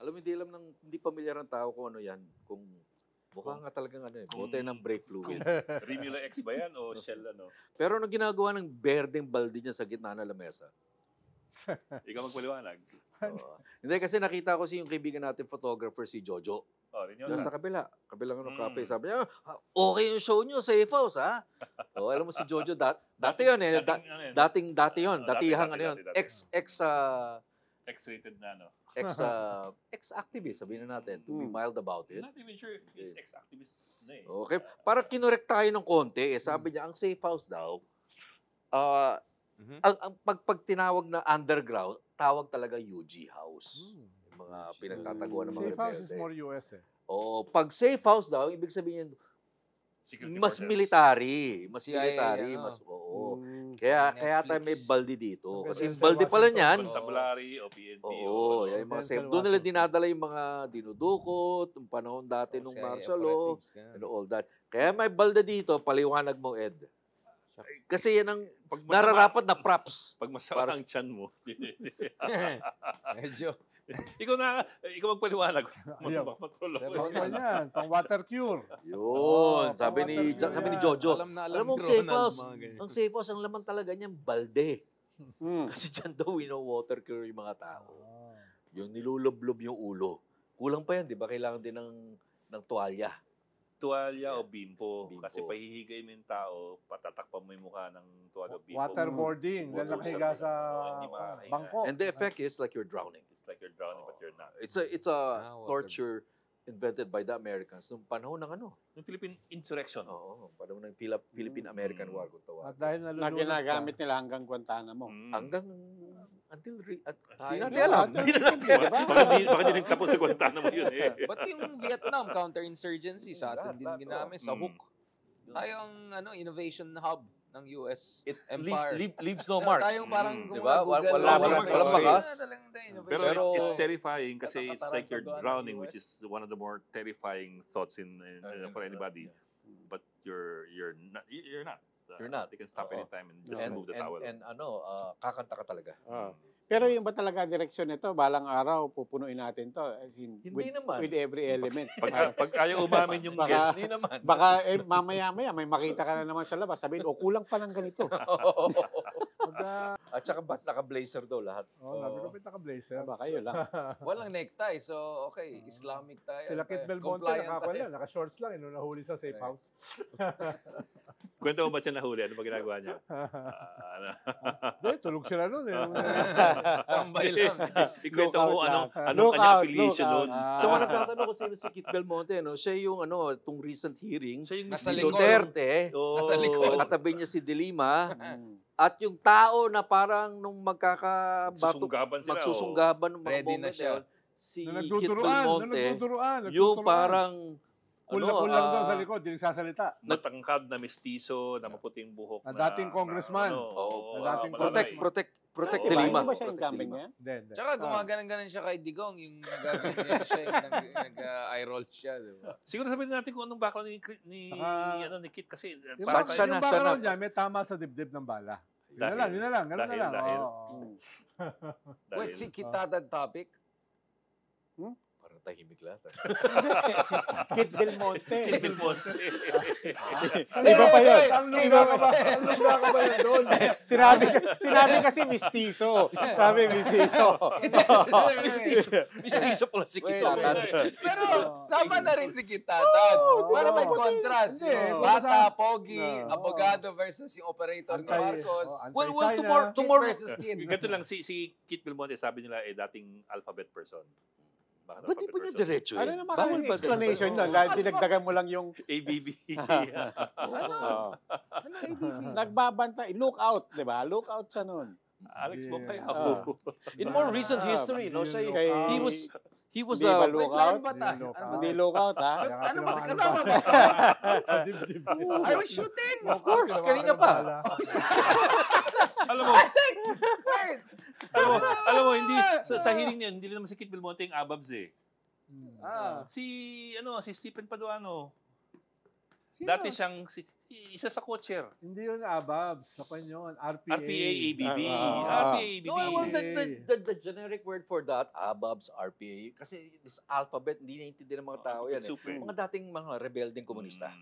Alam mo, hindi pamilyar ang tao kung ano yan. Kung mukha nga talagang bote ng brake fluid. Rimula X ba yan o Shell ano? Pero ano ginagawa ng berdeng balde niya sa gitna ng lamesa? Ikaw magpaliwanag. Hindi, kasi nakita ko yung kaibigan natin photographer, si Jojo. Rin Sa kabilang cafe. Sabi niya, okay yung show niyo, safe house, ha? Alam mo si Jojo, dati yun eh. Dati yun. Datihang ano yun. X-rated na, no? Ex-activist, sabihin na natin, to be mild about it. Not even sure if he's ex-activist na eh. Okay. Para kinorek tayo ng konti, sabi niya, ang safe house daw, ang pag tinawag na underground, tawag talaga UG house. Yung mga pinagtataguan ng mga Safe house is more US eh. Oo. Pag safe house daw, ibig sabihin, mas military. Mas military. Oo. Kaya tayo may balde dito. Kasi yung balde pala niyan. Constabulary o PNP. Oo. Yung mga safe. Doon nila dinadala yung mga dinudukot, yung panahon dati nung martial law, and all that. Kaya may balde dito, paliwanag mo, Ed. Kasi yan ang nararapat na props. Pag masama ang tiyan mo. Medyo. Ikaw magpaliwanag. Pang water cure. Yun. Sabi ni Jojo. Alam mo, safe house. Ang safe house, ang laman talaga niyan, balde. Kasi dyan daw, water cure yung mga tao. Yung nilulublob yung ulo. Kulang pa yan, di ba? Kailangan din ng tuwalya. Tuwalya o bimpo. Kasi pahihigay mo yung tao, patatakpan mo yung mukha ng tuwalya o bimpo. Waterboarding. Dahil nakahiga sa bangko. And the effect is like you're drowning. It's like you're drowning but you're not. It's a torture invented by the Americans nung panahon ng Yung Philippine Insurrection. Oo, panahon ng Philippine-American War kung tawag. At dahil na ginagamit nila hanggang Guantanamo. Hanggang hindi natin alam. Baka di nagtapos sa Guantanamo yun eh. Ba't yung Vietnam counterinsurgency sa atin din ginamit sa hook? Tayo ang innovation hub ng US Empire. Leaves no marks. Tayong parang diba? Walang bakas. Pero it's terrifying kasi it's like you're drowning, which is one of the more terrifying thoughts for anybody. But you're not. You're not. They can stop anytime and just remove the towel. And kakanta ka talaga. Pero yung ba talaga direksyon nito, balang araw, pupunuin natin to. Hindi naman. With every element. Pag ayaw umamin yung guest. Hindi naman. Baka mamaya-maya, may makita ka na naman sa labas. Sabihin, kulang pa ng ganito. At saka ba't naka-blazer daw lahat? Sabi ko, naka-blazer. Baka kayo lang. Walang necktie, so okay, Islamic tayo. Sila Kit Belmonte, naka-shorts lang, nung nahuli sa safe house. Kwento mo ba siya nahuli? Ano ba ginagawa niya? Tulog sila nun. Tambay lang. Ikwento mo anong kanyang affiliation nun. So, nagtatanong ko sino si Kit Belmonte, siya yung itong recent hearing, siya yung nasa si likod. Duterte, Nasa likod. katabi niya si De Lima, at yung tao na parang nung magsusunggaban ng mga ready na siya. Si Kit Belmonte, yung parang Kula-kula lang sa likod, hindi nagsasalita. Matangkad na mestizo, na maputing buhok na dating congressman. Protect De Lima. Hindi ba siya incumbent niya? Hindi. Tsaka gumaganan-ganan siya kay Digong, yung nagaganan siya, nag-eye roll siya, di ba? Siguro sabihin natin kung anong background ni Kit kasi yung background niya, may tama sa dibdib ng bala. Yun na lang. Wait, si Kit Tatad topic? Tahimik lahat. Kit Belmonte. Iba pa yun. Ang lugar ka ba yun doon? Sinabi kasi mistiso. Sabi mistiso. Mistiso pala si Kit Tatad. Pero sama na rin si Kit Tatad. Para may contrast. Bata, pogi, abogado versus yung operator ni Marcos. Well, tomorrow versus Kit. Ganito lang, si Kit Belmonte, sabi nila, dating alphabet person. Ba't di po niya diretso Ano naman kasi explanation doon? Dahil dinagdagan mo lang yung ABB. Ano ABB? Nagbabantay. Look out, di ba? Look out siya noon. Alex Bompayaw. In more recent history, he was a lookout. Hindi lookout, ha? Ano ba? Kasama ba? Are we shooting? Of course, kanina pa. Alam mo, hindi sa hearing niya, hindi naman si Kit Belmonte yung ababs eh. Si Stephen Paduano. Dati siyang Isa sa co-chair. Hindi yun ABABS. Sa kanyon. RPA. RPA, ABB. Ah. RPA, ABB. No, well, the generic word for that, ABABS, RPA, kasi this alphabet, hindi naiintindihan ng mga tao yan. Super. Mga dating mga rebelding komunista.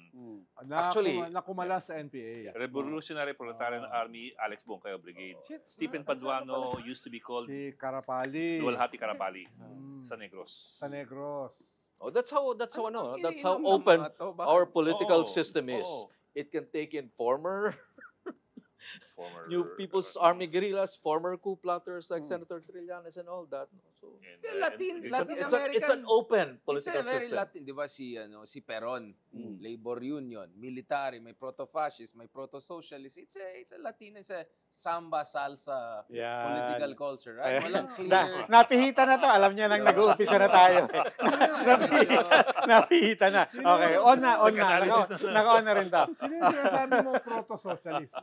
Actually, Actually, nakumala sa NPA. Revolutionary Proletarian Army, Alex Bongkayo Brigade. Stephen Paduano used to be called Si Karapali. Duwalhati Karapali sa Negros. Sa Negros. Oh, that's how Iniinom ng open mga to? Bakit? our political Oo. system is. Oo. It can take in former Former, New People's Army guerrillas, former coup plotters like Senator Trillanes and all that. So Latin it's an American. open It's political a very system. Latin, di ba si Peron, labor union, military, may proto-fascist, may proto-socialist. It's a Latin, it's a samba, salsa, Yan. political culture, right? Ayan. Walang clear. Napihita na to. Alam niya nang nag-uumpisa na tayo. Napihita na. Okay, on na. Naka-on na rin to. Sino yung sinasabi mo proto-socialist?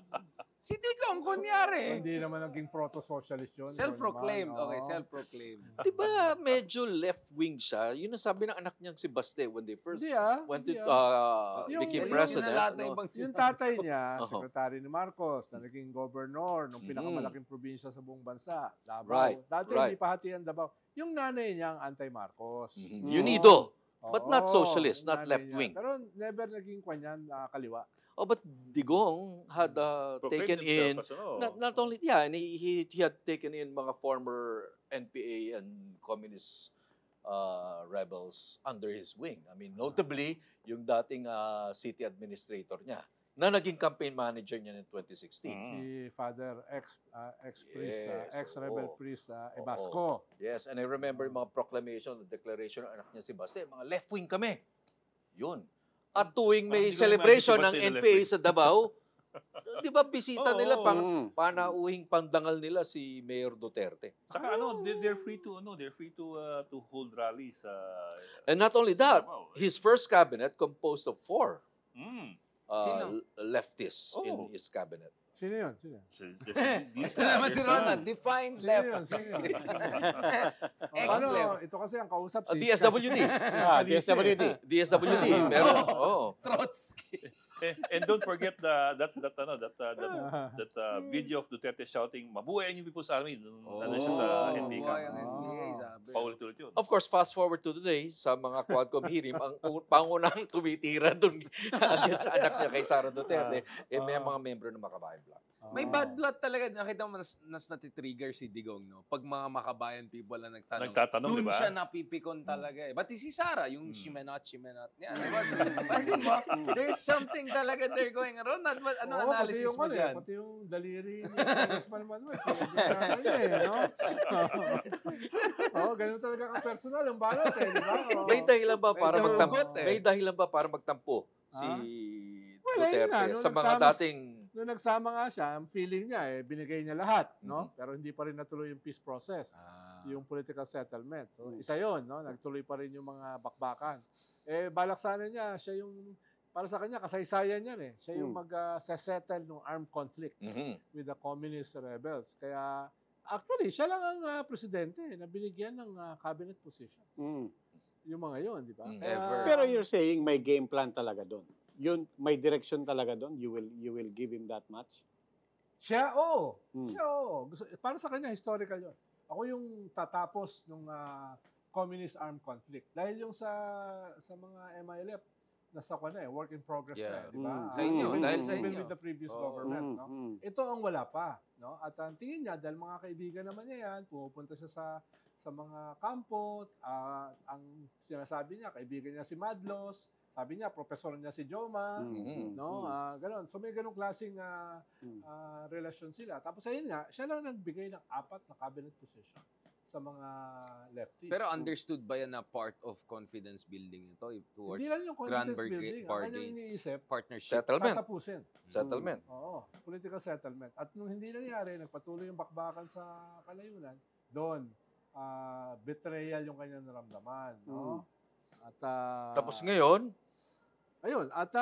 Si Digong, kunyari. Hindi naman naging proto-socialist yun. Self-proclaimed. Yun naman, Okay, oo. self-proclaimed. Di ba medyo left-wing siya? Yun ang sabi ng anak niyang si Baste when they first Hindi went to hindi became Yung- president. yung lahat na no? ibang Yung tatay niya, Oo. sekretary ni Marcos, na naging governor ng pinakamalaking probinsya sa buong bansa, Davao. Right, Dati right. hindi pa hatian Davao. Yung nanay niya ang anti-Marcos. Unido. Oo, But not socialist, yung not nanay left-wing. niya. Pero never naging kanyan kaliwa. Oh, but Digong had taken in not only and he had taken in mga former NPA and communist rebels under his wing. I mean, notably yung dating city administrator niya na naging campaign manager niya in 2016. Si Father ex-priest, Yes, ex-rebel oo. priest Ebasco. Yes, and I remember yung mga proclamation, the declaration ng anak niya si Baste, mga left-wing kami. Yun. At tuwing may Hindi ko celebration ng imagine si Baste na NPA left-wing. sa Davao, di ba bisita Oo, nila, oo. panauhing pandangal nila si Mayor Duterte. Saka they're free to hold rallies. And not only that, Davao. his first cabinet composed of 4 Sino? leftists in Oh. his cabinet. Sino yun? Sino yun? Ito naman si Ronan, defined Sino yun? left. Sino yun? Ex-left. Ito kasi ang kausap si DSWD. DSWD. DSWD. Meron. Oh. Trotsky. And don't forget that video of Duterte shouting, "Mabuhay ang People's Army." Ano siya sa NPA. Buhay ang NPA, sabi. Paulit-ulit yun. Of course, fast forward to today, sa mga Quadcom hearing, ang pangunahing tumitira doon against sa anak niya kay Sara Duterte, may mga membro ng Makabayan Bloc. May bad blood talaga. Nakita mo, nas natitrigger si Digong, no? Pag mga makabayan people na Nagtatanong, doon di ba? siya napipikon talaga eh. Pati si Sara, yung shimenot niya. Diba? Pansin mo, there's something talaga there going around. Ano Oo, analysis mo dyan? Pati yung daliri ni Congressman Manuel. No? Oo, ganun talaga ang personal. Ang balat eh, di ba? Oo. May dahilan ba para Medyo magtampo? hugot eh. May dahilan ba para magtampo si Well, ayun nga, Duterte nung sa mga nagsama- dating Nung nagsama nga siya, ang feeling niya binigay niya lahat, no? Pero hindi pa rin natuloy yung peace process, yung political settlement. So, isa 'yon, no? Nagtuloy pa rin yung mga bakbakan. Balak sana niya, siya yung para sa kanya kasaysayan yan eh. Siya yung mag-settle ng armed conflict with the communist rebels. Kaya actually, siya lang ang presidente na binigyan ng cabinet position. Yung mga 'yon, di ba? Pero you're saying may game plan talaga doon. Yun, may direction talaga doon. You will give him that much? Siya, oo. Siya, oo. Para sa kanya, historical yun. Ako yung tatapos ng communist armed conflict. Dahil yung sa mga MILF, nasa ko na work in progress na di ba? Sa inyo, dahil sa Even inyo. with the previous government, no? Ito ang wala pa, no? At ang tingin niya, dahil mga kaibigan naman niya yan, pumupunta siya sa mga kampo, ang sinasabi niya, kaibigan niya si Madlos, sabi niya, professor niya si Joma, no? Ganon. So may ganong klaseng relasyon sila. Tapos ayun nga, siya lang nagbigay ng 4 na cabinet position sa mga lefties. Pero understood ba yan na part of confidence building ito towards hindi lang yung Grand confidence building. Ang kanyang iniisip, partnership? settlement. tatapusin. Settlement. Oo, political settlement. At nung hindi nangyari, nagpatuloy yung bakbakan sa kalayunan, doon, betrayal yung kanyang naramdaman. No? At, Tapos ngayon, ayun, at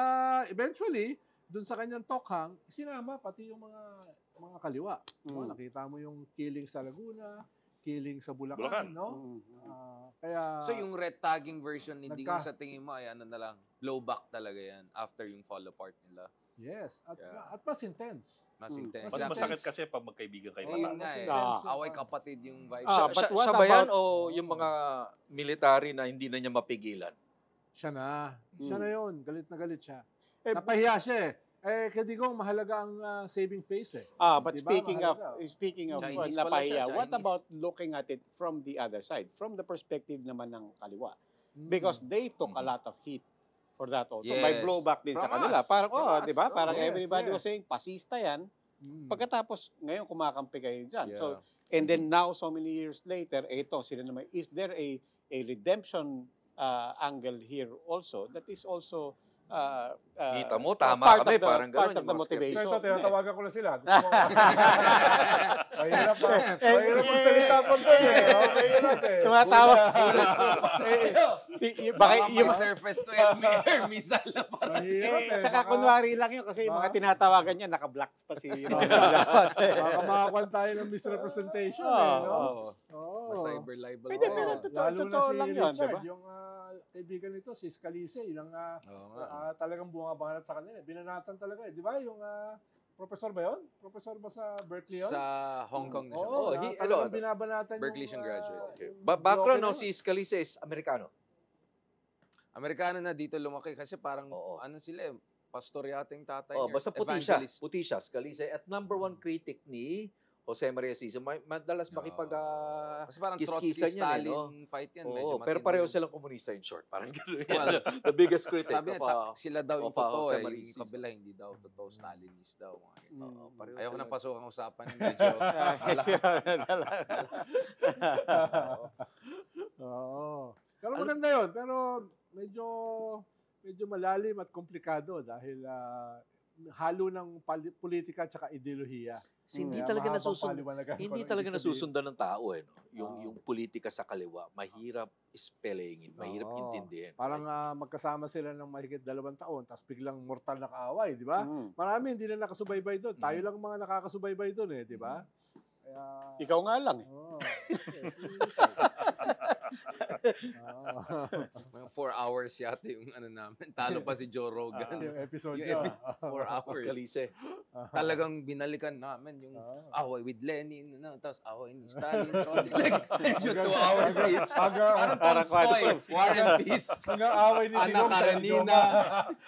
eventually, doon sa kanyang tokhang, sinama pati yung mga kaliwa. No? Nakita mo yung killing sa Laguna, killing sa Bulacan. No? Kaya, So yung red tagging version ni Digong sa tingin mo ay ano na lang, blowback talaga yan after yung fall apart nila? Yes. At mas intense. Mas intense. Mas masakit kasi pag magkaibigan kayo. Yun nga eh. intense. Away kapatid yung vibe. But what Siya ba yan about- o yung mga military na hindi na niya mapigilan? Siya na. Siya Hmm. na yun. Galit na galit siya. Eh, Napahiya siya eh. Kadigong mahalaga ang saving face eh. But Diba? speaking of Chinese pala napahiya, siya, what Chinese. about looking at it from the other side, from the perspective naman ng kaliwa? Because they took a lot of heat for that also. May Yes. blowback din sa From kanila. us. Parang, From us. di ba? Parang Yes, everybody yes. was saying, pasista yan. Pagkatapos, ngayon kumakampi kayo dyan. Yeah. So, and then now, so many years later, ito, sila naman, is there a redemption angle here also that is also Kita mo, tama part kami, of the, parang ganun. part of the motivation. Ito, tinatawagan ko na sila. Mahirap Eh, magsalita pa doon eh. Okay yun natin. Tumatawag. Baka yung, may surface to air missile na pa. Mahirap eh. tsaka Baka- kunwari lang yun kasi yung mga tinatawagan niya, naka-black pa si Baka makakuha tayo ng misrepresentation eh. No? Oo. Cyber libel. Pwede, Oo. pero Lalo totoo na lang si yun, Richard, diba? yung kaibigan nito, si Scalise, yun ang Oo nga. talagang bumabangat sa kanila. Binanatan talaga eh. Di ba yung professor ba yun? Professor ba sa Berkeley yun? Sa Hong Kong na siya. Oo, talagang ano, binabanatan Berkeley yung, siyang graduate. yung Background, bloke no, na si Scalise is Amerikano. Amerikano na dito lumaki kasi parang Oo. ano sila eh, pastor yata yung tatay Oh, niya. basta puti siya. Evangelist. Puti siya, Scalise. At number one critic ni Jose Maria Sisa. Madalas makipag Kasi parang kiskisan Trotsky yan, Stalin no? fight yan. Oo, Medyo pero matindi pareho yun. silang komunista in short. Parang gano'n. Well, The biggest critic Sabi of, niya, sila daw yung of, totoo Jose eh. Maria Yung Sisa. kabila hindi daw totoo. Stalinist daw. Mga ganyan. Oo, pareho Ayoko sila. na pasok ang usapan. Medyo Oo. Pero maganda yun. Pero medyo malalim at komplikado dahil halo ng politika at ideolohiya. Hindi Kaya talaga mahabang nasusundan. paliwanagan ko Hindi lang talaga ibig sabihin. nasusundan ng tao eh. No? Oo. Yung politika sa kaliwa, mahirap spellingin, mahirap Oo. intindihin. Parang magkasama sila ng mahigit 2 taon, tapos biglang mortal na kaaway, di ba? Marami hindi na nakasubaybay doon. Tayo lang mga nakakasubaybay doon eh, di ba? Kaya, Ikaw nga lang eh. Oo. mga 4 hours yata yung ano namin. Talo pa si Joe Rogan. Yung episode Yung niya. 4 hours. Scalise. Talagang binalikan namin yung Ah. away with Lenin, tapos away ni Stalin, Trotsky. Like, 2 hours each. Parang Parang Tolstoy, War and Peace. Hanggang away ni Ana Digong tsaka ni Karenina. Joma.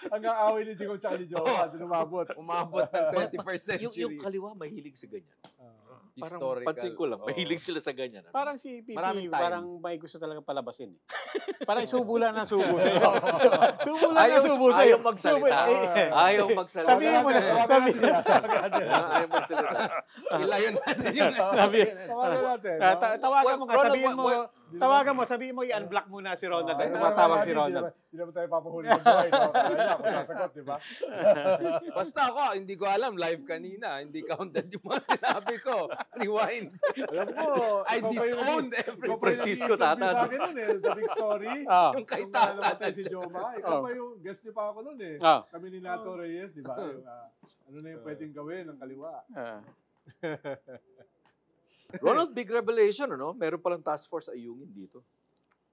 Hanggang away ni Digong tsaka ni Joma. Doon umabot. Umabot ng 21st century. Yung kaliwa, mahilig sa ganyan. Parang Historical. pansin ko lang, Oo. mahilig sila sa ganyan. Ano? Parang si Pipi, Maraming time. parang may gusto talaga palabasin eh. Parang subo lang ng subo sa'yo. Subo lang ng subo sa'yo. Ayaw magsalita. Ayaw magsalita. Sabihin mo na. Ayaw magsalita. Ilayon natin yun. Tawagan natin. no? Tawagan mo nga, Ronald, sabihin mo, sabihin mo, i-unblock muna si Ronald. Tumatawag si Ronald. Hindi naman tayo papahuli ng buhay. No? Kaya ako sasagot, di ba? Basta ako, hindi ko alam, live kanina. Hindi counted yung mga sinabi ko. Rewind. Alam mo, I ikaw pa yung disowned nag- every ikaw pa yung Francisco nag-interview Tata. sa akin nun eh, the big story. Yung kay Yung Tata. namatay si Joma. Ikaw pa yung guest niyo pa ako nun eh. Kami ni Nato Reyes, di ba? Yung, ano na yung pwedeng gawin ng kaliwa. Ronald, big revelation, ano? Meron palang task force ayungin dito.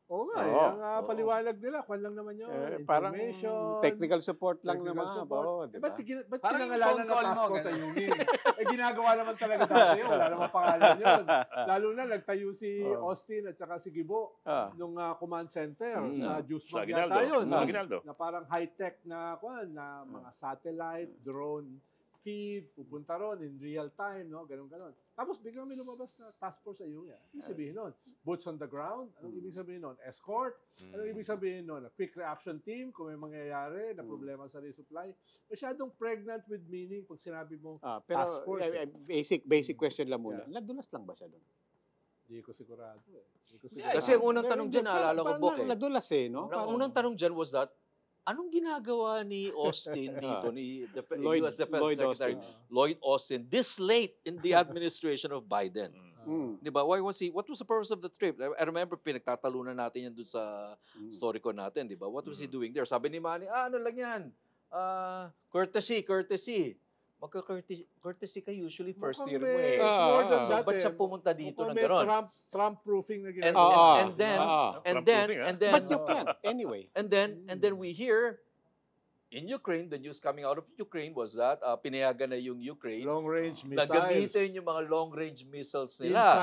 Oo nga, Oo. ang paliwanag nila, kwan lang naman yun. Parang Information. technical support lang Technical naman. support. Oo, di ba? Ba't Parang yung pinangalanan phone ng call task mo, force ganun. ayungin? Ginagawa naman talaga dati yun. Wala namang pangalan yun. Lalo na, nagtayo si Austin at saka si Gibo nung command center sa Juice Sa Mag Aguinaldo. yata yun. Sa Aguinaldo. Na parang high-tech na mga satellite, drone feed, pupunta ron in real time, no? Ganun. Tapos biglang may lumabas na task force ayun. Ibig sabihin nun, boots on the ground. Anong ibig sabihin nun? Escort. Anong ibig sabihin nun? Quick reaction team kung may mangyayari na problema sa resupply. Masyadong pregnant with meaning pag sinabi mo task Pero force. basic question lang muna. Nadulas lang ba siya doon? Hindi ko sigurado eh. Kasi ang unang tanong dyan, naalala ko, Bok eh. Nadulas eh, no? Ang unang tanong dyan was that, anong ginagawa ni Austin dito, ni US Defense Secretary Lloyd Austin, this late in the administration of Biden? Di ba? What was the purpose of the trip? I remember pinagtatalunan natin yan dun sa story ko natin, di ba? What was he doing there? Sabi ni Manny, ano lang yan? Courtesy. Magka-courtesy ka usually first year mo eh. So, ba't siya pumunta dito ng gano'n? Trump-proofing na ginagawa. And then, But you can't, anyway. And then we hear, in Ukraine, the news coming out of Ukraine was that pinayagan na yung Ukraine Long-range na missiles. gamitin yung mga long-range missiles nila.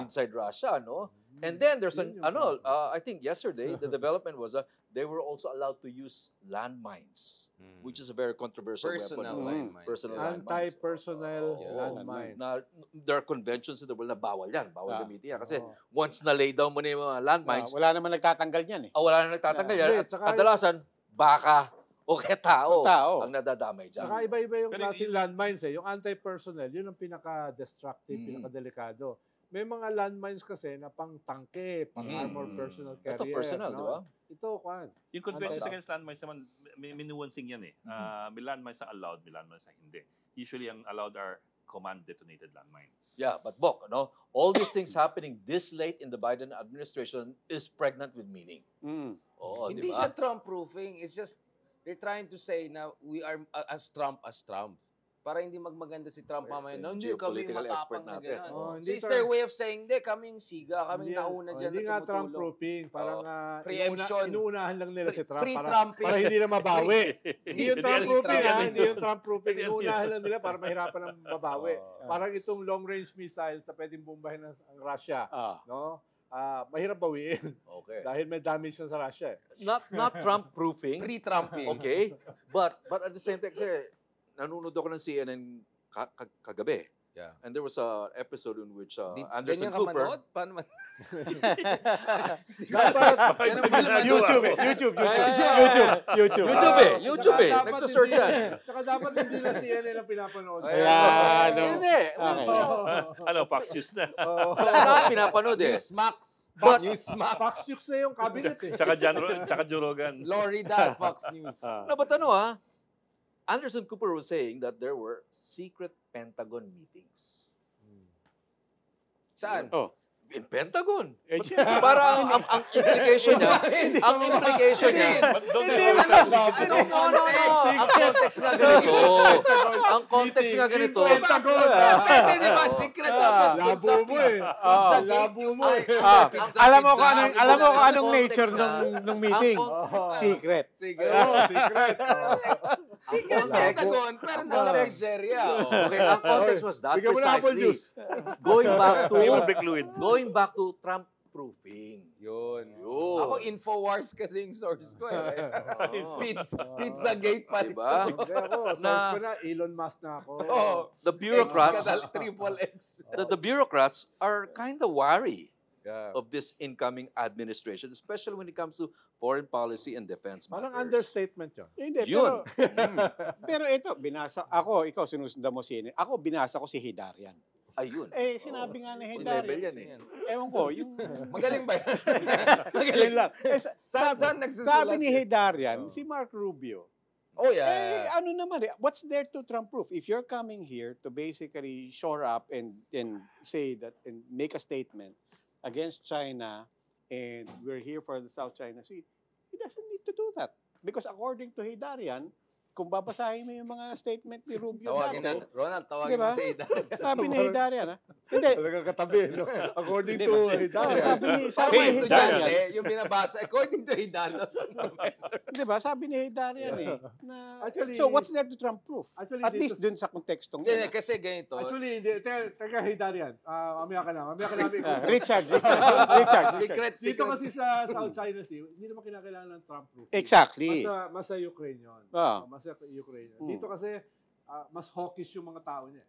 Inside Russia. No? And then there's Yun yung I think yesterday, the development was they were also allowed to use landmines, which is a very controversial Personal weapon. landmines. Personal landmines. Anti-personnel Oo. landmines. Na, there are conventions in the world na bawal yan. Bawal gamitin yan. Kasi once na-lay down mo na yung mga landmines, Wala naman nagtatanggal niyan eh. wala na nagtatanggal yan. Hindi, At tsaka kadalasan, baka o kaya tao Tao. ang nadadamay dyan. Saka iba-iba yung Pero klaseng landmines eh. Yung anti-personnel, yun ang pinaka-destructive, pinaka-delikado. May mga landmines kasi na pang-tangke, pang-armored personal carrier. Ito personal, di ba? Ito, kwan. Yung conventions Ano? against landmines naman, may nuancing yan eh. May landmines na allowed, may landmines na hindi. Usually, ang allowed are command-detonated landmines. Yeah, but Bok, all these things happening this late in the Biden administration is pregnant with meaning. Oo, Hindi di ba? siya Trump-proofing. It's just, they're trying to say na we are as Trump. Para hindi magmaganda si Trump mamaya. No, hindi kami Geopolitical expert matapang na natin. gano'n. Oh, So hindi it's their way of saying, hindi, kaming siga, kaming nauna dyan Hindi na nga tumutulong. Trump-proofing. Parang Preemption. inuunahan lang nila si Trump Pre-Trumping. para hindi na mabawi. Hindi yung Trump-proofing, Pre-Trump. Hindi yung Trump-proofing. Inuunahan lang nila para mahirapan ng mabawi. Parang itong long-range missiles na pwedeng bombahin ng Russia. No? Mahirap bawiin. Okay. Dahil may damage na sa Russia eh. Not Trump-proofing. Pre-Trumping. Okay. But at the same time, kasi nanonood ako ng CNN kagabi. Yeah. And there was a episode in which Ganyan Anderson ka Cooper... manood? Paano man? YouTube eh. YouTube eh. Nagsasearch yan. Saka dapat hindi na CNN ang pinapanood. Ayan. Hindi. Ano, Fox News na. Lahat pinapanood eh. Newsmax. But- Newsmax. Fox News na yung cabinet eh. Tsaka Joe Rogan. Florida, Fox News. No, but Anderson Cooper was saying that there were secret Pentagon meetings. Saan? Oh. In Pentagon. Para ang implication niya, ang implication niya, ang context nga ganito. Ang context nga ganito. Pwede, di ba? Secret tapos dun sa Labo mo eh. pizza Labo mo eh. Alam mo kung anong nature ng meeting. Secret. Secret. Secret. Secret Pentagon, pero nasa pizzeria. Okay, ang context was that Bigyan mo na apple precisely. juice. Going back to Trump-proofing. Yun. Yun. Ako, Infowars kasi yung source ko eh. Oh. Pizzagate pa rin. Diba? Hindi ako. Source ko na, Elon Musk na ako. Oh, The bureaucrats, Triple X. the bureaucrats are kind of wary Yeah. of this incoming administration, especially when it comes to foreign policy and defense Parang matters. understatement yun. Hindi, Yun. pero ito, ikaw sinusundan mo ako binasa ko si Hidarian. Ayun. Sinabi nga ni Level Hidarian. yan Ewan ko, yung... Magaling ba yan? Magaling lang. Saan nagsusulat? Sabi ni Hidarian, si Mark Rubio, Oh, yeah. ano naman what's there to Trump-proof? If you're coming here to basically shore up and say that and make a statement against China and we're here for the South China Sea, he doesn't need to do that. Because according to Hidarian, kung babasahin mo yung mga statement ni Rubio Tawagin dati, na, Ronald, tawagin Diba? mo si Ida. sabi ni Hidarian, Hindi. Talagang katabi, no? According Hindi to ba? Hidayat. Sabi ni Parang mga Hidarian, estudyante, yung binabasa, according to Hidanos. di ba? Sabi ni Hidarian na, Actually- so what's there to Trump-proof? Actually, At dito least dun sa kontekstong Hindi, yun. kasi ganito. Actually, hindi. Teka, Hidarian. Mamaya ka namin. Richard. Secret. Dito kasi sa South China Sea, hindi naman kinakailangan ng Trump proof. Exactly. Mas sa Ukraine yun. Mas sa Ukraine yun. Dito kasi, mas hawkish yung mga tao niya.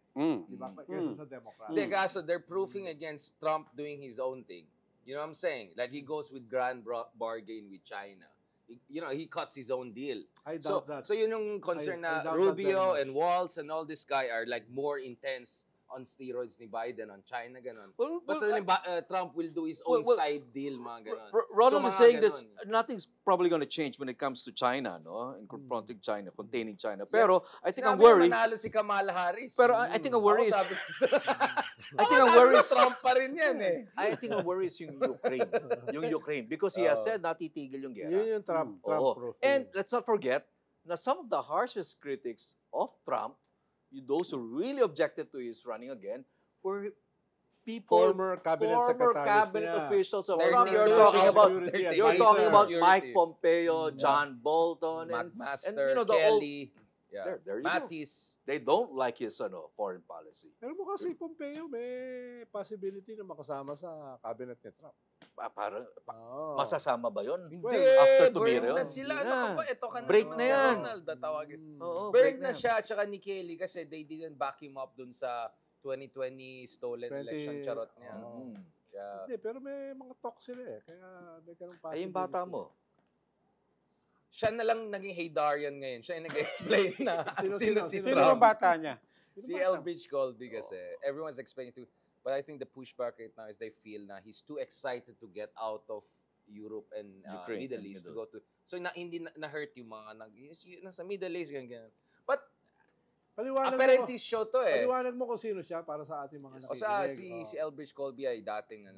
Di ba? Kesa sa Democrat. Hindi, kaso they're proofing against Trump doing his own thing. You know what I'm saying? Like he goes with grand bargain with China. He cuts his own deal. I So, doubt that. so yun yung concern I na doubt that Rubio very and Walz and all this guy are like more intense on steroids ni Biden on China, ganon. But suddenly Trump will do his own side deal, mga ganon. Ronald So, is mga saying ganon. that nothing's probably going to change when it comes to China, no? In confronting China, containing China. Pero I think ang Sinabi worry, na manalo si Kamala Harris. pero I think ang worry is, Ako sabi, I think ang worry is, Trump pa rin yan eh. I think ang worry is yung Ukraine, because he has said natitigil yung gera. Yun yung Trump Oo. proof. And let's not forget na some of the harshest critics of Trump, those who really objected to his running again, were people, Former cabinet former secretaries cabinet niya. officials of They're Trump. You're not talking doing about security you're advisor. talking about Security. Mike Pompeo, Mm. John Bolton, Matt and Master, you know, the old- Kelly, there you go. Mattis. They don't like his foreign policy. Pero mo kasi Pompeo may possibility na makasama sa cabinet ni Trump. Parang Oo. masasama ba 'yon? Hindi, After burn tumira na yun. sila. Hindi Ano na. ka ba? Ito ka na Break naman na si yan. Ronald, tawagin. Oo, Burn break na siya, tsaka ni Kelly kasi they didn't back him up dun sa 2020 stolen 20 election charot niya. Oo. Kaya, Hindi, pero may mga talk sila eh. Kaya may ganung possibility. Ay, yung bata mo. siya na lang naging Haydarian ngayon. Siya yung nag-explain na sino si Sino Trump. ang bata niya? Si Elbridge Colby kasi. Everyone's explaining to. But I think the pushback right now is they feel na he's too excited to get out of Europe and Ukraine Middle and East to Middle. go to. So hindi na-hurt yung mga nasa Middle East, ganyan. But apparently show to eh. Paliwanag mo kung sino siya para sa ating mga O sa si Elbridge Colby ay dating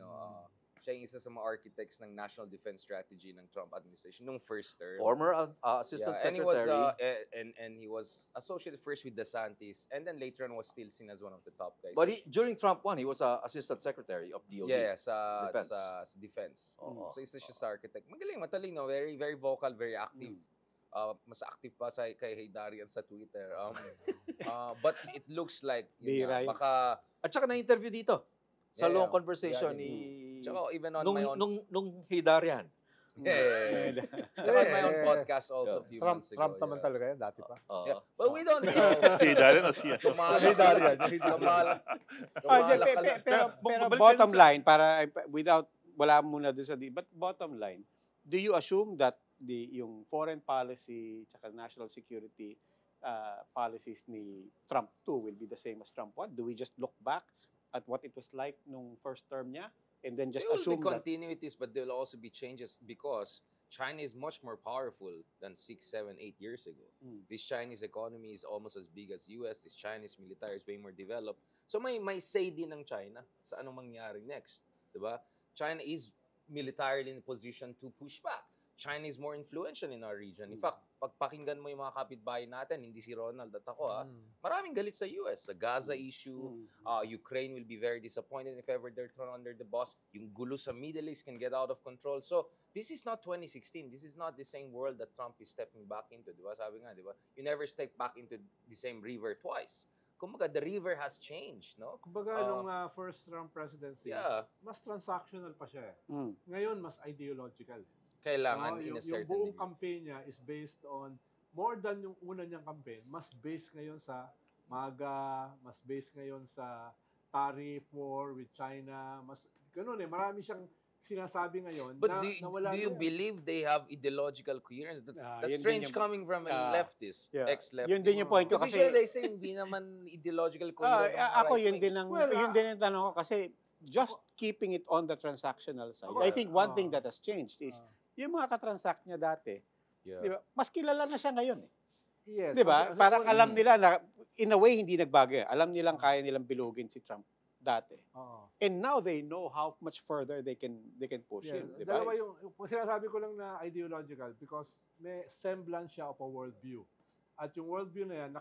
siya yung isa sa mga architects ng National Defense Strategy ng Trump administration nung first term. Former assistant And he was secretary. and he was associated first with DeSantis, and then later on was still seen as one of the top guys. But during Trump 1, he was assistant secretary of DOD. yeah, sa Defense. sa defense. Oo. So isa siya sa architect. Magaling, matalino, very very vocal, very active. Mas active pa kay Haydarian sa Twitter. But it looks like Bihira yun. baka At saka na-interview dito sa Yeah, long yeah. conversation Yeah, ni tsaka even on nung, my own nung Haydarian. tsaka on my own podcast also a few Trump, months ago. Trump naman talaga yan, dati pa. Yeah. But we don't Si Darren o siya? Haydarian. Pero bottom line, wala muna doon sa but bottom line, do you assume that yung foreign policy tsaka national security policies ni Trump 2 will be the same as Trump 1? Do we just look back at what it was like nung first term niya and then just there will assume be that continuities, but there will also be changes because China is much more powerful than 6, 7, 8 years ago. This Chinese economy is almost as big as US. This Chinese military is way more developed. So may say din ng China sa anong mangyari next, 'di ba? China is militarily in a position to push back. China is more influential in our region. In fact, pagpakinggan mo yung mga kapitbahay natin, hindi si Ronald at ako, maraming galit sa US. Sa Gaza issue, Ukraine will be very disappointed if ever they're thrown under the bus. Yung gulo sa Middle East can get out of control. So, this is not 2016. This is not the same world that Trump is stepping back into. Diba? Sabi nga, diba? You never step back into the same river twice. Kumbaga, the river has changed, no? Kumbaga, nung first Trump presidency, mas transactional pa siya. Ngayon, mas ideological. Kailangan in a yung certain buong degree. campaign niya is based on more than yung una niyang campaign, mas based ngayon sa MAGA, mas based ngayon sa tariff war with China, mas ganun marami siyang sinasabi ngayon. But na wala do you na- believe they have ideological coherence? That's yun din strange yung- coming from a leftist, ex-leftist. yun din yung point ko Kasi kasi they say hindi naman ideological coherence. ako yun din ang tanong ko kasi just keeping it on the transactional side. I think one thing that has changed is yung mga katransact niya dati, di ba? Mas kilala na siya ngayon eh. Yes. Di ba? Kasi- Parang alam nila na in a way hindi nagbago. Alam nilang kaya nilang bilugin si Trump dati. And now they know how much further they can push him, di ba? Dalawa yung sinasabi ko lang na ideological because may semblance siya of a worldview. At yung worldview na yan,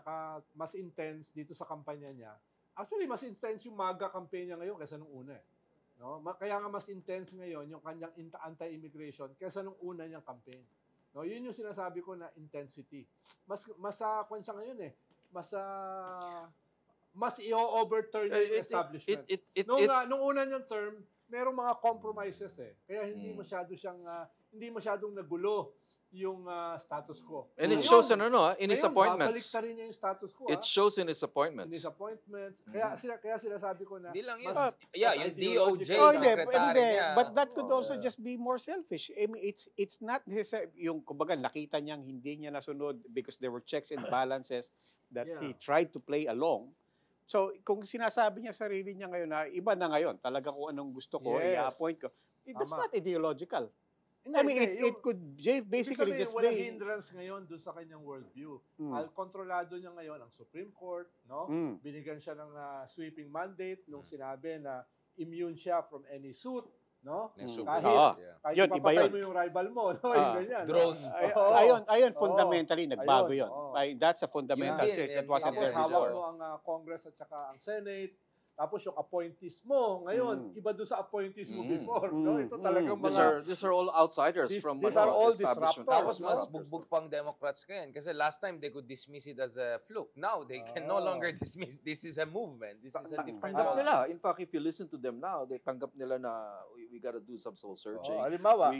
mas intense dito sa kampanya niya. Actually, mas intense yung MAGA campaign niya ngayon kaysa nung una eh. No? Kaya nga mas intense ngayon yung kanyang anti-immigration kaysa nung una niyang campaign. No, yun yung sinasabi ko na intensity. Mas kwan siya ngayon eh. Mas i-overturn yung establishment. Nung una niyang term, merong mga compromises eh. Kaya hindi masyadong nagulo yung status quo. And it shows in his appointments. Babalik na rin niya yung status quo. It shows in his appointments. In his appointments. Kaya sinasabi ko na Hindi lang yun. mas Yung DOJ ideological. niya. But that could also just be more selfish. I mean, it's not yung kumbaga nakita niyang hindi niya nasunod because there were checks and balances that he tried to play along. So, kung sinasabi niya sarili niya ngayon na iba na ngayon, talaga kung anong gusto ko, i-appoint ko. That's not ideological. I mean, it could basically just walang be... hindrance ngayon doon sa kanyang worldview. Kontrolado niya ngayon ang Supreme Court, no? Binigyan siya ng sweeping mandate nung sinabi na immune siya from any suit, no? Kahit Yun, iba yun. mo yung rival mo, no? Yung ganyan. Drone. Ayun, fundamentally, nagbago yun. That's a fundamental shift that wasn't there Tapos hawak before. mo ang Congress at saka ang Senate. Tapos yung appointees mo, ngayon, iba doon sa appointees mo before. No? Ito talagang These are all outsiders these from are all establishment. disruptors. Tapos mas bugbog pang Democrats ngayon. Kasi last time, they could dismiss it as a fluke. Now, they can no longer dismiss. This is a movement. This is a different... Tanggap nila. In fact, if you listen to them now, they tanggap nila na we gotta do some soul searching. Halimbawa,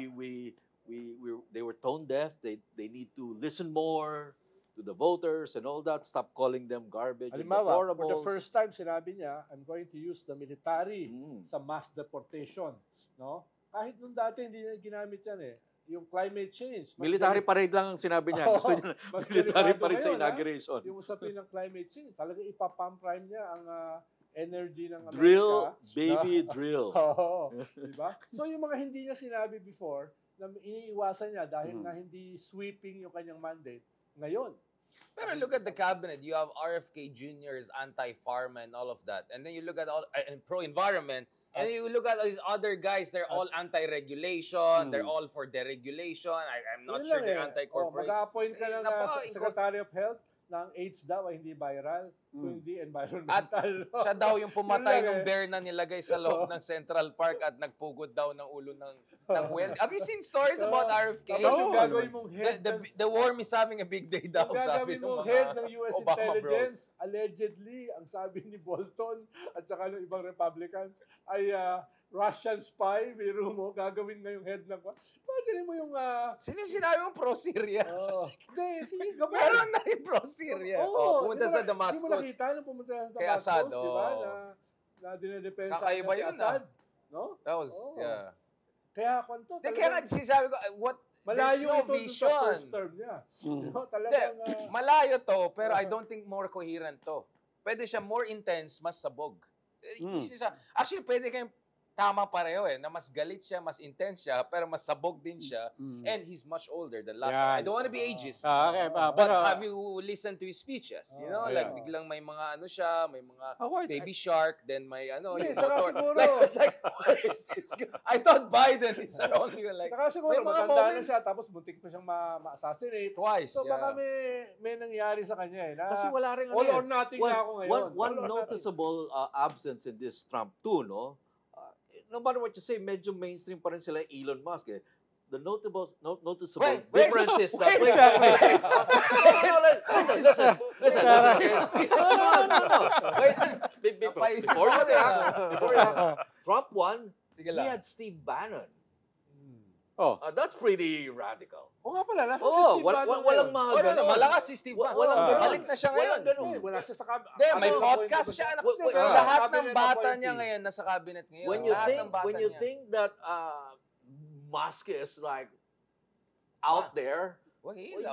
They were tone deaf. They need to listen more to the voters and all that. Stop calling them garbage and halimbawa, for deplorables. the first time, sinabi niya, I'm going to use the military sa mass deportation. No? Kahit nung dati, hindi niya ginamit yan eh. Yung climate change. Military parade lang ang sinabi niya. Gusto niya military parade sa inauguration. Yung usapin ng climate change, talagang ipapump prime niya ang energy ng Amerika. Drill, baby, drill. Oo. Diba? So yung mga hindi niya sinabi before, na iniiwasan niya dahil na hindi sweeping yung kanyang mandate, ngayon. Pero look at the cabinet. You have RFK Jr. is anti-pharma and all of that. And then you look at all and pro-environment. And you look at these other guys, they're all anti-regulation. They're all for deregulation. I'm not sure they're anti-corporate. Mag-appoint ka lang na Secretary of Health ng AIDS daw ay hindi viral, kundi environmental. At siya daw yung pumatay ng bear na nilagay sa loob ng Central Park at nagpugod daw ng ulo ng whale. Have you seen stories about RFK? Yung gagawin mong head The worm is having a big day daw, sabi ng mga head ng US Obama intelligence, bros. allegedly, ang sabi ni Bolton at saka ng ibang Republicans, ay Russian spy, biro mo, gagawin ngayong head ng... Imagine mo yung... Sino sinabi mo pro-Syria? Hindi, sige, gawin. Meron na rin pro-Syria. Pumunta sa Damascus. Hindi mo nakita nung pumunta sa Kay Damascus, Assad, di ba? Na dinedepensa kakaiba si yun, Assad. No? That was, yeah. Kaya kwanto. Kaya nga sinasabi ko, there's no vision. Sa first term niya. No, talagang, malayo to, pero I don't think more coherent to. Pwede siya more intense, mas sabog. Actually, pwede kayong tama pareho na mas galit siya, mas intense siya, pero mas sabog din siya. And he's much older than last time. I don't want to be ageist. But have you listened to his speeches? You know, like biglang may mga siya, may mga baby shark, then may yung motor. Like, what is this? I thought Biden is only like, saka siguro, matanda na siang tapos buntik pa siyang ma-assassinate. Twice, so baka may nangyari sa kanya Kasi wala rin all or nothing na ako ngayon. One noticeable absence in this Trump too, no? No matter what you say, medyo mainstream pa rin sila Elon Musk. The noticeable difference is that... Listen. Before you react, Trump won, he had Steve Bannon. That's pretty radical. Nga pala, nasa si Steve Bannon. Walang mga ganun. Malakas si Steve Bannon. Balik na siya ngayon. Wala siya sa may podcast siya. Lahat ng bata niya ngayon nasa cabinet ngayon. When you think that Musk is like out there,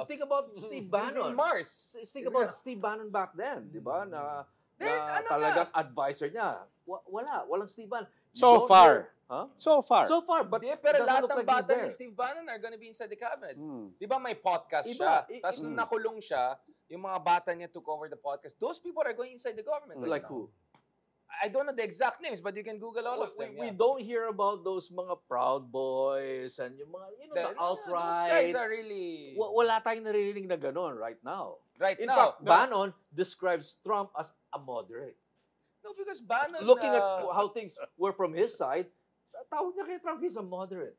think about Steve Bannon. He's in Mars. Think about Steve Bannon back then, di ba? Na talagang advisor niya. Walang Steve Bannon. So far. But pero lahat ng bata ni Steve Bannon are gonna be inside the cabinet. Di ba may podcast siya? Tapos nung nakulong siya, yung mga bata niya took over the podcast. Those people are going inside the government. Like who? I don't know the exact names, but you can Google all of them. We don't hear about those mga Proud Boys and yung mga, the alt-right. Those guys are really... Wala tayong naririnig na gano'n right now. In fact, Bannon describes Trump as a moderate. No, because Bannon... Looking at how things were from his side, tawag niya kay Trump, he's a moderate.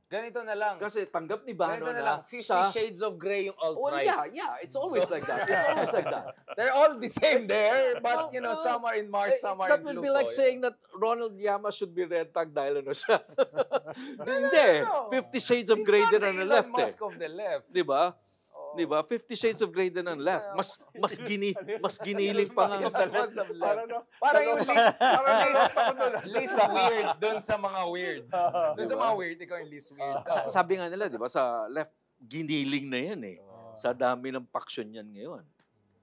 Ganito na lang. Kasi tanggap ni Bannon na 50 Shades of Grey yung alt-right. Yeah, it's always like that. It's always like that. They're all the same there, but some are in Mars, some are in Pluto. That would be like saying that Ronald Llamas should be red tag dahil siya. Hindi. 50 Shades of Grey din ang left. He's not the Elon Musk of the left. Diba? Diba? 50 Shades of Grey din ang left. Mas giniling pa nga. Parang yung list weird dun sa mga weird. Dun sa mga weird, ikaw yung least weird. Sabi nga nila, diba? Sa left, giniling na yan eh. Sa dami ng paksyon yan ngayon.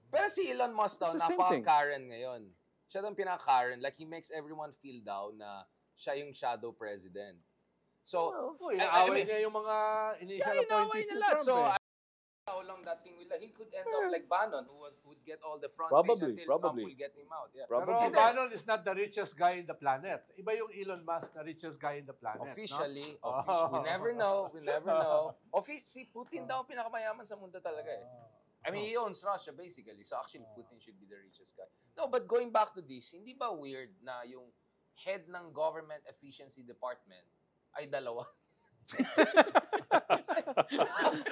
Pero si Elon Musk daw, napaka-Karen ngayon. Siya daw pinaka-Karen. Like, he makes everyone feel down na siya yung shadow president. So, inaaway niya yung mga initial appointees ni Trump. How long that thing will he could end up like Bannon, who would get all the front page until Trump will get him out. Yeah. Pero Bannon is not the richest guy in the planet. Iba yung Elon Musk na richest guy in the planet. Officially, we never know. Si Putin daw pinakamayaman sa mundo talaga eh. I mean, he owns Russia basically. So actually, Putin should be the richest guy. No, but going back to this, hindi ba weird na yung head ng Government Efficiency Department ay dalawa?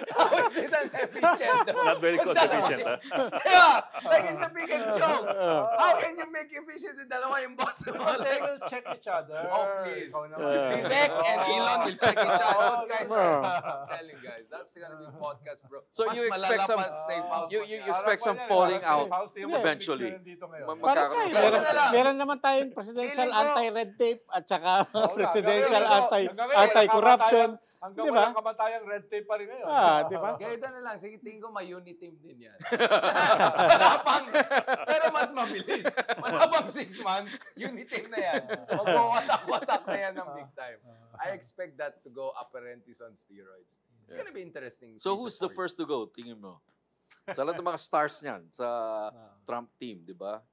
How is it an efficient? Not very cost efficient, huh? Yeah, like it's a big joke. How can you make efficiency dalawa yung boss mo? They will check each other. Oh, please. Ikaw naman. Vivek and Elon will check each other. Those guys are, I'm telling you guys, that's gonna be a podcast, bro. So Mas you expect some malala pa Safe House you podcast. expect some falling out eventually. Parang meron naman tayong presidential anti-red tape at saka presidential anti-corruption. Hanggang diba? walang kamatayang red tape pa rin ngayon. Di ba? Ganito na lang, sige tingin ko may unit team din yan. Pero mas mabilis. Wala pang 6 months, unit team na yan. Magwawatak-watak na yan ng big time. I expect that to go apparently on steroids. It's gonna be interesting. So who's the first to go? Tingin mo. Sa lahat ng mga stars niyan sa Trump team, di ba?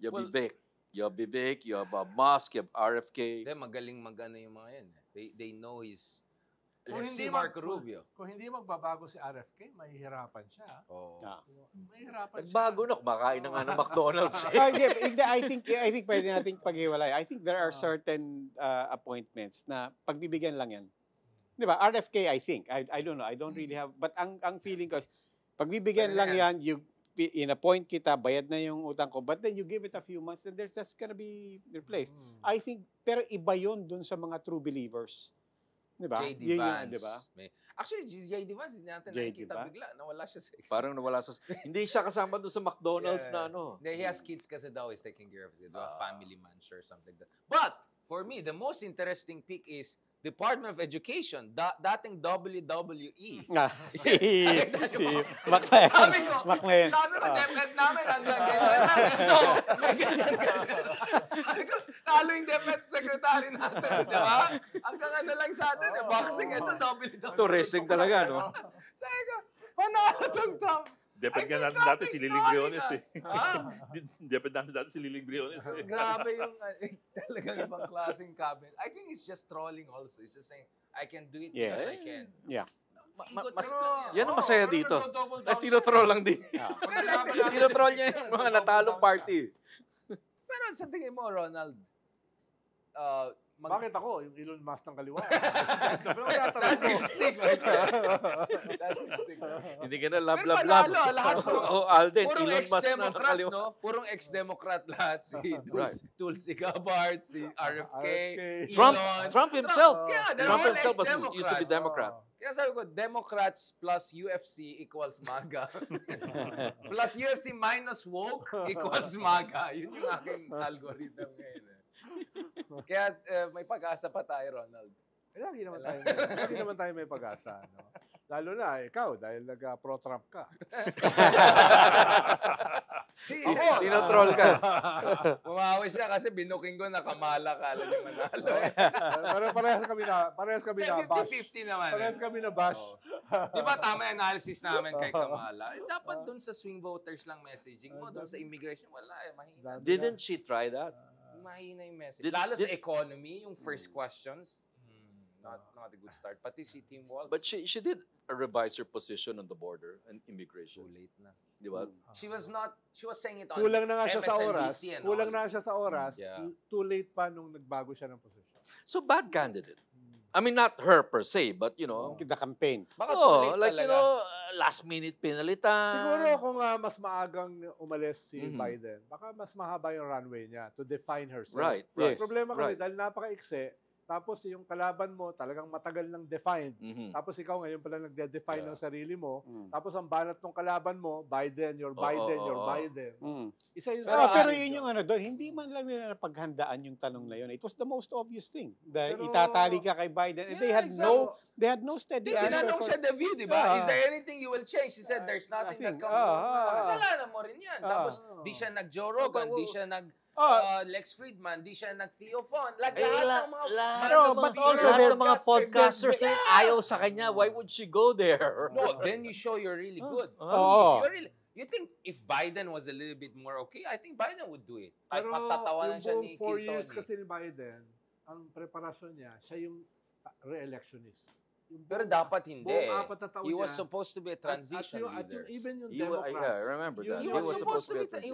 You have Vivek. You have Vivek, you have Musk, you have RFK. Hindi, magaling magana yung mga yan. They know his... Kung si hindi Marco Rubio. Kung hindi magbabago si RFK, mahihirapan siya. Mahihirapan Nagbago na, kumakain na nga ng McDonald's. I think pwede nating paghiwalay. I think there are certain appointments na pagbibigyan lang yan. Di ba? RFK, I think. I don't know. I don't really have... But ang feeling ko, pagbibigyan lang yan, you in-appoint kita, bayad na yung utang ko, but then you give it a few months, then there's just gonna be replaced. I think, pero iba yun dun sa mga true believers. Diba? J.D. Vance. Diba? Actually, J.D. Vance, hindi natin nakikita bigla. Nawala siya sa Parang nawala sa... Hindi siya kasama doon sa McDonald's na ano. He has kids kasi daw, he's taking care of it. Family man, sure, something like that. But, for me, the most interesting pick is Department of Education, dating WWE. Si Macmayan. Sabi ko, DepEd namin, hanggang ganyan lang. Ito, may ganyan. Sabi ko, talo yung DepEd secretary natin, di ba? Hanggang ano lang sa atin, boxing, ito WWE. Ito racing talaga, no? Sabi ko, panalo tong Trump. Depende nga natin dati si Liling Briones eh. Depende natin dati si Liling Briones eh. Grabe yung talagang ibang klaseng cabinet. I think it's just trolling also. It's just saying, I can do it because I can. Yeah. Yan ang masaya dito. At tinotroll lang din. Tinotroll niya yung mga natalong party. Pero sa tingin mo, Ronald, bakit ako? Yung Elon Musk ng kaliwa. That will stick right there. That will stick. Hindi ka na lab. Lahat Alden, purong Elon Musk na nakaliwa. no? Purong ex-Democrat lahat. Si Tulsi Gabbard, si RFK, Elon. Trump himself. Trump himself used to be Democrat. Kaya sabi ko, Democrats plus UFC equals MAGA. Plus UFC minus woke equals MAGA. Yun yung aking algorithm ngayon. Kaya may pag-asa pa tayo, Ronald. Lagi naman tayo may pag-asa. No? Lalo na, ikaw, dahil nag-pro-Trump ka. Tinotroll ka. Umawi siya kasi binuking ko na Kamala ka. Alam yung manalo. Pero parehas kami na bash. 50-50 naman. Parehas kami na bash. Di ba tama yung analysis namin kay Kamala? Dapat dun sa swing voters lang messaging mo. Dun sa immigration, wala eh. Mahina. Didn't she try that? Mahina yung message. Lalo sa economy, yung first questions, not a good start. Pati si Tim Walz. But she did revise her position on the border and immigration. Too late na. Di ba? She was saying it on Kulang na nga siya sa MSNBC oras. Too late pa nung nagbago siya ng position. So bad candidate. I mean, not her per se, but you know. The campaign. Baka too late like talaga. you know, last minute pinalitan. Siguro kung mas maagang umalis si Biden, baka mas mahaba yung runway niya to define herself. Right. Yes. Problema kasi dahil napaka-ikse, tapos yung kalaban mo talagang matagal nang defined. Tapos ikaw ngayon pala nagde-define ng sarili mo. Tapos ang banat ng kalaban mo, Biden, your Biden. Isa yun pero yun yung ano doon, hindi man lang nila napaghandaan yung tanong na yun. It was the most obvious thing. Dahil itatali ka kay Biden. And they had no steady answer. Tinanong siya The View, di ba? Is there anything you will change? He said, there's nothing that comes kasalanan mo rin yan. Tapos, di siya nag-Joe Rogan, di siya Lex Friedman, di siya nag-Theo Von. Lahat ng mga podcasters na ayaw sa kanya. Why would she go there? No, then you show you're really good. You think if Biden was a little bit more okay, I think Biden would do it. Ay, patatawanan siya ni Kim 4 years Tony. kasi ni Biden, ang preparasyon niya, siya yung re-electionist. yung Pero buong- dapat hindi. buong 4 na taon He was niya, supposed to be a transition at leader. even yung I Democrats. remember Yun that. He yung-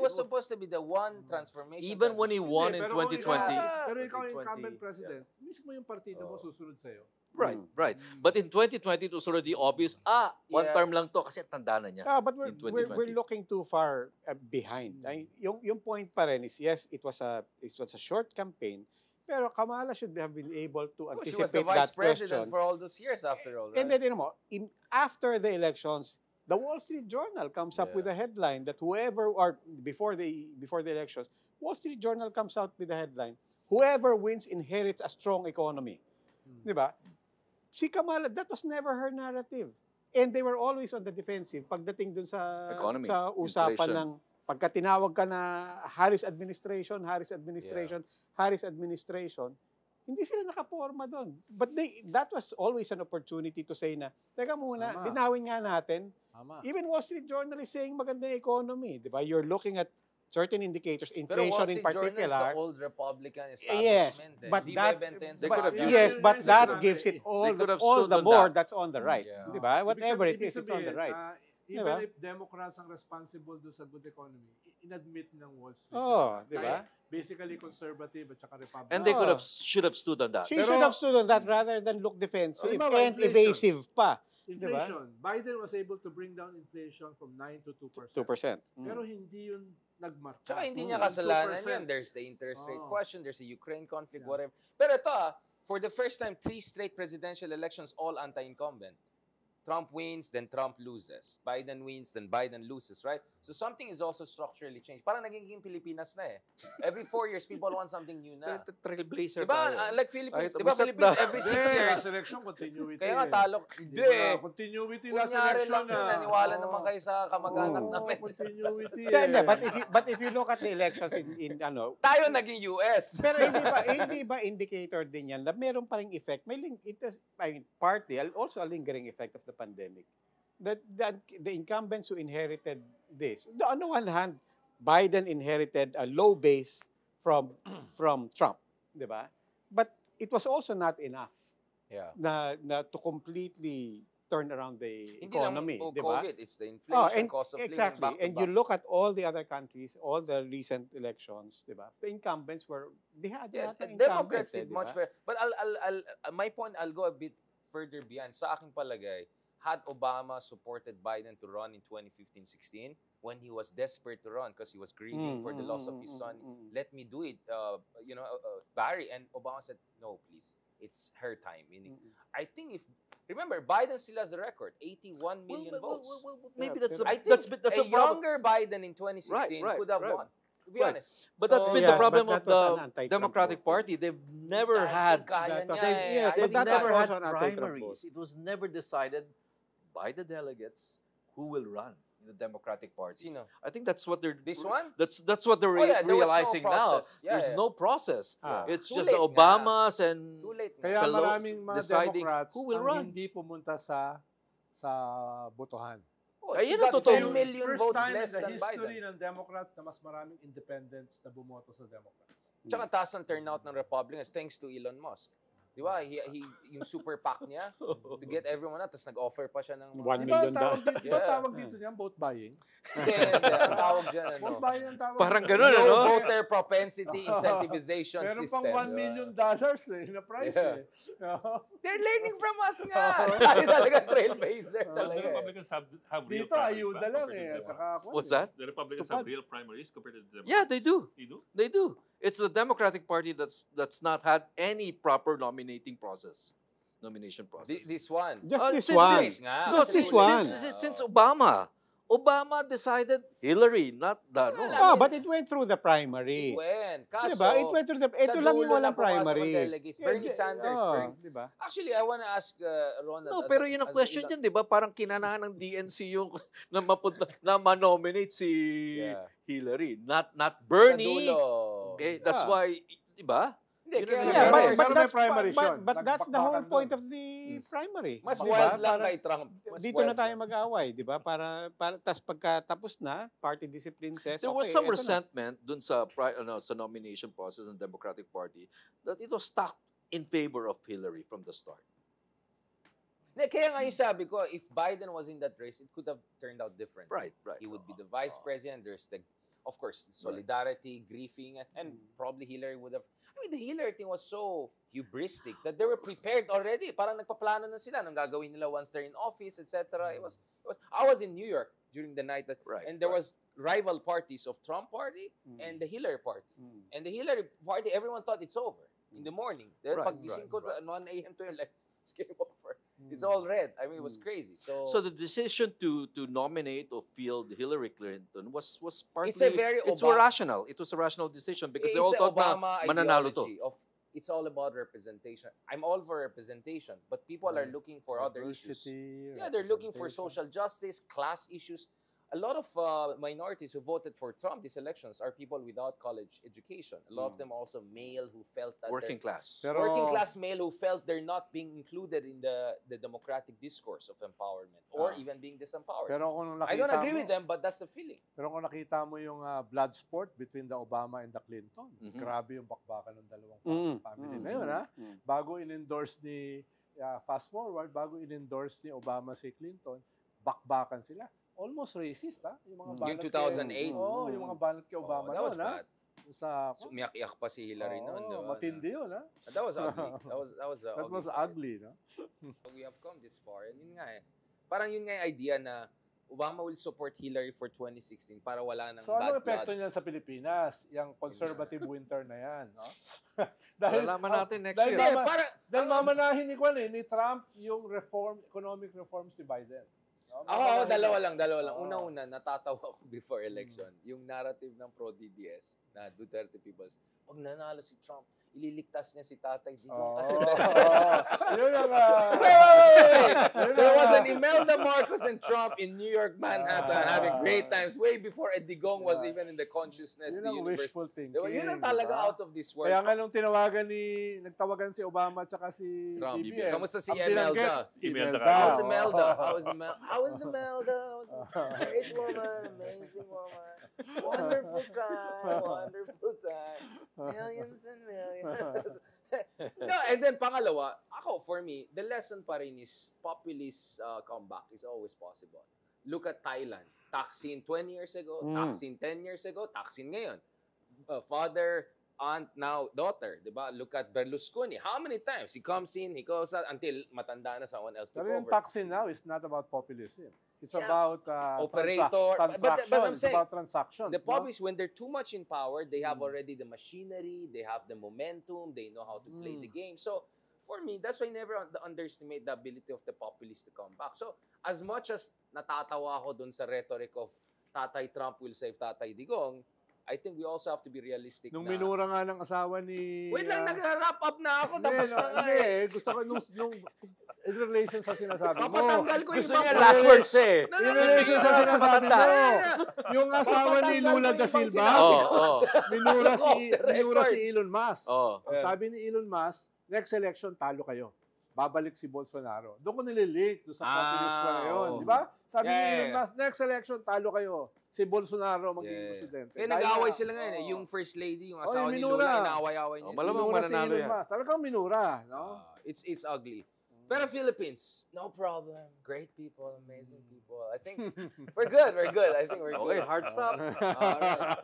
was supposed to be the one transformation. Even when he Hindi, won in pero kung 2020. Pero ikaw yung 2020, incumbent president, mismo yung partido mo susunod sa'yo. Right, right. But in 2020, it was already obvious, one Yeah. term lang to kasi tanda na niya. But in we're 2020. looking too far behind. Yung point pa rin is, yes, it was a short campaign, pero Kamala should have been able to She was the anticipate vice that president question. for all those years after all, right? And then, after the elections, the Wall Street Journal comes up Yeah. with a headline that whoever, or before the elections, Wall Street Journal comes out with a headline, whoever wins inherits a strong economy. Di ba? Si Kamala, that was never her narrative. And they were always on the defensive pagdating dun sa Economy, sa usapan inflation. ng pagka tinawag ka na Harris administration, hindi sila nakaporma doon. But that was always an opportunity to say na, teka muna, Tama. linawin nga natin. Tama. Even Wall Street Journal is saying maganda yung economy. Di ba? You're looking at certain indicators, Pero Wall inflation in Street Journal is particular. the old Republican Yes, establishment. but Di that, bebentayan sa They could have mga- yes, but that They gives it all could have all stood the on more that. that's on the right. Yeah. Di ba? Whatever it Ibig is, it's on the sabihin, right. Even Diba? if Democrats ang responsible doon sa good economy, inadmit ng Wall Street. Oh, di ba? Basically conservative at saka Republican. And they Oh. should have stood on that. She Pero- should have stood on that rather than look defensive Halimbawa, and inflation. evasive pa. Inflation. Biden was able to bring down inflation from 9 to 2%. 2%. Pero hindi yun nagmarka. Tsaka hindi Mm. niya kasalanan 2%. yan. There's the interest rate Oh. question, there's the Ukraine conflict, Yeah. whatever. Pero ito for the first time, 3 straight presidential elections, all anti-incumbent. Trump wins, then Trump loses. Biden wins, then Biden loses, right? So something is also structurally changed. Parang nagiging Pilipinas na eh. Every 4 years, people want something new na. Trailblazer Diba? tayo. Like Philippines, Kahit diba basta Philippines na- every 6 Hindi, years? last election, continuity. Kaya nga eh. talo. Di Hindi. ba? Continuity last Kunyari election lang yun. Naniwala naman kayo sa kamag-anak Oo, namin. continuity Hindi, eh. but if you look at the elections in Tayo naging US. pero hindi ba indicator din yan na meron pa ring effect? May partly also a lingering effect of the pandemic. That the incumbents who inherited this. On the one hand, Biden inherited a low base from Trump, 'di ba? But it was also not enough Yeah. na to completely turn around the Hindi lang economy, 'di ba? COVID, it's the inflation, and cost of living, exactly. back to And back. you look at all the other countries, all the recent elections, di ba? The incumbents they had Yeah, lahat ng Democrats incumbents, did di much ba? better. But my point, I'll go a bit further beyond. Sa aking palagay, had Obama supported Biden to run in 2015-16, when he was desperate to run because he was grieving for the loss of his son, let me do it, Barry. And Obama said, no, please. It's her time. Meaning, I think remember, Biden still has the record, 81 million votes. Maybe Yeah, that's pero- I think that's a a problem. younger Biden in 2016 Right, could have right. won, to be Right. honest. But that's So, been yeah, the problem but of that was the an anti-Trump Democratic vote. Party. They've never I had think kaya that niya was- eh. yes, I they've but that never was had also an anti-Trump primaries. vote. It was never decided by the delegates who will run in the Democratic Party. Sino? I think that's what they're This one? That's what they're Oh, yeah, there was no realizing now. process. Yeah, There's yeah. no process. Ah. It's Too just the late Obamas and Too late na. Kaya Pelosi maraming mga deciding Democrats who will ang run. hindi pumunta sa botohan. Oh, Ayun she ang got totoo. 10 million First votes time less in the than history Biden. ng Democrats na mas maraming independents na bumoto sa Democrats. Tsaka taas ang turnout ng Republicans thanks to Elon Musk. Di ba? Yung super PAC niya to get everyone out. Tapos nag-offer pa siya ng... 1 Di ba million tawag dito, di ba Yeah. tawag dito niyan, vote buying? Hindi. Ang tawag dyan, Vote ano? buying ang tawag. Parang dito. ganun, Low ano? voter propensity incentivization Meron system. pang $1 di ba? million na price Yeah. eh. They're learning from us nga. Tayo talaga trailblazer The talaga. eh. Republicans have real Dito, primaries ayuda ba, lang compared to eh. the At saka, Democrats? What's that? The Republicans Tupad. have real primaries compared to the Democrats. Yeah, they do. You do? They do. It's the Democratic Party that's not had any proper nomination process. This one. Just Oh, this since- one. since- Nga, No, kasi this ulit one. na. Since Obama. Obama decided Hillary, not the no. Well, But it went through the primary. When? Kaso, Diba? It went through the... sa Ito lang yung dulo walang na pumasok ang primary. delegates. Bernie Sanders. Diba? Actually, I wanna ask Ronald. No, as pero a- yun ang as a question ila- dyan, di ba? Parang kinanahan ng DNC yung na mapunta na ma-nominate si Yeah. Hillary, not Sa Bernie. dulo. Okay, that's Yeah. why, di ba? Hindi, Yun kaya ang Yeah, nangyari. but, Pero but may that's primary siya. but that's the whole Nagbakbakan point doon. of the primary. Mas Diba? wild lang Para- kay Trump. Mas Dito wild na tayo lang. mag-away, di ba? Para tas pagkatapos na, party discipline says, There was okay, some eto na. resentment dun sa sa nomination process ng Democratic Party that it was stacked in favor of Hillary from the start. Kaya nga yung sabi ko, if Biden was in that race, it could have turned out different. Right. He would be the vice president. There's of course, solidarity, grieving, and probably Hillary would have. I mean, the Hillary thing was so hubristic that they were prepared already. Parang nagpaplano na sila ng gagawin nila once they're in office, etc. It was. I was in New York during the night and there was rival parties of Trump party and the Hillary party. And the Hillary party, everyone thought it's over in the morning. Then pag-gising ko at 1 a.m. to like, it's game over. It's all red. I mean, it was crazy. So the decision to nominate or field Hillary Clinton was partly it's rational. It was a rational decision because they all thought Obama mananalo to. It's all about representation. I'm all for representation, but people are looking for other issues. Yeah, they're looking for social justice, class issues. A lot of minorities who voted for Trump these elections are people without college education. A lot of them also male who felt that working class male who felt they're not being included in the democratic discourse of empowerment or even being disempowered. Pero kung I don't agree with them, but that's the feeling. Pero kung nakita mo yung blood sport between the Obama and the Clinton, grabe yung bakbakan ng dalawang family ngayon, ha? Bago in-endorse ni fast forward, bago in-endorse ni Obama si Clinton, bakbakan sila. Almost racist, ha? Yung mga banat yung 2008. Yung mga banat kay Obama that was bad. Umiyak-iyak pa si Hillary noon. Matindi yun, ha? That was ugly. That was ugly, no? We have come this far. And yun nga parang yun nga yung idea na Obama will support Hillary for 2016 para wala nang bad blood. So, ano epekto niyan sa Pilipinas? Yung conservative winter na yan, no? Malalaman natin next year. Dahil mamanahin ni Trump yung economic reforms ni Biden. Ako, dalawa lang. Una-una, natatawa ko before election. Yung narrative ng pro-DDS na Duterte peoples, pag nanalo si Trump, ililigtas niya si Tatay Digong kasi There was an Imelda Marcos and Trump in New York, Manhattan, having great times way before Digong was even in the consciousness of the universe. Wishful thinking. Yun ang talaga out of this world. Kaya nga nung nagtawagan si Obama at saka si Trump. BBM. Kamusta si Imelda? How's Imelda? How was Imelda? Great woman, amazing woman. Wonderful time. Millions and millions. No, and then pangalawa, for me, the lesson pa rin is populist comeback is always possible. Look at Thailand. Thaksin 20 years ago, Thaksin 10 years ago, Thaksin ngayon. Father, aunt, now daughter, diba? Look at Berlusconi. How many times? He comes in, he goes out until matanda na someone else took over. Pero yung Thaksin now is not about populism. It's about operator. But I'm saying, about transactions. The populists, when they're too much in power, they have already the machinery, they have the momentum, they know how to play the game. So, for me, that's why I never underestimate the ability of the populists to come back. So, as much as natatawa ako dun sa rhetoric of Tatay Trump will save Tatay Digong, I think we also have to be realistic. Nung minura nga ng asawa ni... Wait lang, nag-wrap up na ako. Tapos na nga Gusto ko nung in relation sa sinasabi mo. Papatanggal ko yung ibang last words In relation sa sinasabi mo. Yung asawa ni Lula da Silva, minura si Elon Musk. Sabi ni Elon Musk, next election, talo kayo. Babalik si Bolsonaro. Doon ko nililink doon sa populist ko na yun. Di ba? Sabi ni Elon Musk, next election, talo kayo. Si Bolsonaro magiging presidente. Kaya nag-away sila ngayon. Yung first lady, yung asawa ni Lula, inaaway-away niya. Malamang mananalo yan. Talagang minura. No? It's ugly. Pero Philippines, no problem. Great people, amazing people. I think we're good. I think we're good. Okay, hard stop. All right.